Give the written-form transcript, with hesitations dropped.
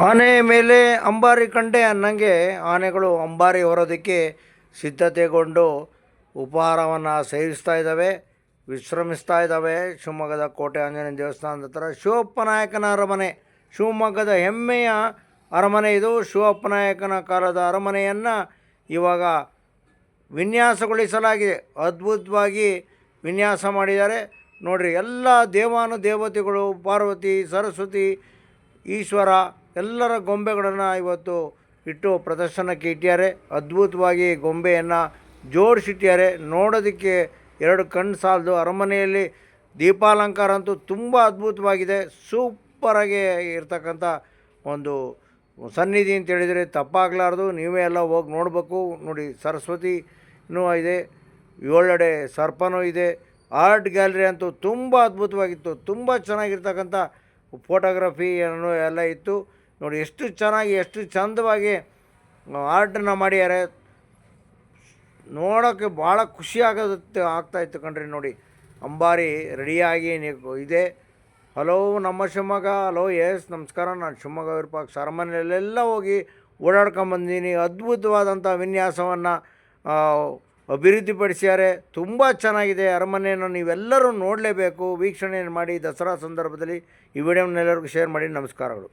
ಆನೆ ಮೇಲೆ ಅಂಬಾರಿ ಕಂಡೆ ಅನ್ನಂಗೆ ಆನೆಗಳು ಅಂಬಾರಿ ಹೊರೋದಕ್ಕೆ ಸಿದ್ಧತೆಗೊಂಡು ಉಪಹಾರವನ್ನು ಸೇವಿಸ್ತಾ ಇದ್ದಾವೆ, ವಿಶ್ರಮಿಸ್ತಾ ಇದ್ದಾವೆ. ಶಿವಮೊಗ್ಗದ ಕೋಟೆ ಆಂಜನೇಯ ದೇವಸ್ಥಾನದ ಹತ್ರ ಶಿವಪ್ಪನಾಯಕನ ಅರಮನೆ, ಶಿವಮೊಗ್ಗದ ಹೆಮ್ಮೆಯ ಅರಮನೆ ಇದು. ಶಿವಪ್ಪನಾಯಕನ ಕಾಲದ ಅರಮನೆಯನ್ನು ಇವಾಗ ವಿನ್ಯಾಸಗೊಳಿಸಲಾಗಿದೆ. ಅದ್ಭುತವಾಗಿ ವಿನ್ಯಾಸ ಮಾಡಿದ್ದಾರೆ ನೋಡಿರಿ. ಎಲ್ಲ ದೇವಾನುದೇವತೆಗಳು, ಪಾರ್ವತಿ, ಸರಸ್ವತಿ, ಈಶ್ವರ ಎಲ್ಲರ ಗೊಂಬೆಗಳನ್ನು ಇವತ್ತು ಇಟ್ಟು ಪ್ರದರ್ಶನಕ್ಕೆ ಇಟ್ಟಿದ್ದಾರೆ. ಅದ್ಭುತವಾಗಿ ಗೊಂಬೆಯನ್ನು ಜೋಡಿಸಿಟ್ಟಿದ್ದಾರೆ. ನೋಡೋದಕ್ಕೆ ಎರಡು ಕಣ್ಣು ಸಾಲದು. ಅರಮನೆಯಲ್ಲಿ ದೀಪಾಲಂಕಾರ ಅಂತೂ ತುಂಬ ಅದ್ಭುತವಾಗಿದೆ. ಸೂಪರಾಗಿ ಇರ್ತಕ್ಕಂಥ ಒಂದು ಸನ್ನಿಧಿ ಅಂತ ಹೇಳಿದರೆ ತಪ್ಪಾಗಲಾರ್ದು. ನೀವೇ ಎಲ್ಲ ಹೋಗಿ ನೋಡಬೇಕು. ನೋಡಿ, ಸರಸ್ವತಿನೂ ಇದೆ, 7 ಅಡಿ ಸರ್ಪನೂ ಇದೆ. ಆರ್ಟ್ ಗ್ಯಾಲರಿ ಅಂತೂ ತುಂಬ ಅದ್ಭುತವಾಗಿತ್ತು. ತುಂಬ ಚೆನ್ನಾಗಿರ್ತಕ್ಕಂಥ ಫೋಟೋಗ್ರಫಿಯನ್ನು ಎಲ್ಲ ಇತ್ತು. ನೋಡಿ ಎಷ್ಟು ಚೆನ್ನಾಗಿ, ಎಷ್ಟು ಚಂದವಾಗಿ ಆರ್ಟನ್ನು ಮಾಡಿದ್ದಾರೆ. ನೋಡೋಕ್ಕೆ ಭಾಳ ಖುಷಿ ಆಗ್ತಾಯಿತ್ತು ಕಣ್ರಿ. ನೋಡಿ, ಅಂಬಾರಿ ರೆಡಿಯಾಗಿ ಇದೆ. ಹಲೋ ನಮ್ಮ ಶಿವಮೊಗ್ಗ, ಹಲೋ ಎಸ್ ನಮಸ್ಕಾರ. ನಾನು ಶಿವಮೊಗ್ಗ ವಿರೂಪಾಕ್ಷ ಅರಮನೆಯಲ್ಲೆಲ್ಲ ಹೋಗಿ ಓಡಾಡ್ಕೊಂಬಂದಿದ್ದೀನಿ. ಅದ್ಭುತವಾದಂಥ ವಿನ್ಯಾಸವನ್ನು ಅಭಿವೃದ್ಧಿಪಡಿಸಿದ್ದಾರೆ. ತುಂಬ ಚೆನ್ನಾಗಿದೆ ಅರಮನೆಯನ್ನು. ನೀವೆಲ್ಲರೂ ನೋಡಲೇಬೇಕು, ವೀಕ್ಷಣೆ ಮಾಡಿ. ದಸರಾ ಸಂದರ್ಭದಲ್ಲಿ ಈ ವಿಡಿಯೋನೆಲ್ಲರಿಗೂ ಶೇರ್ ಮಾಡಿ. ನಮಸ್ಕಾರಗಳು.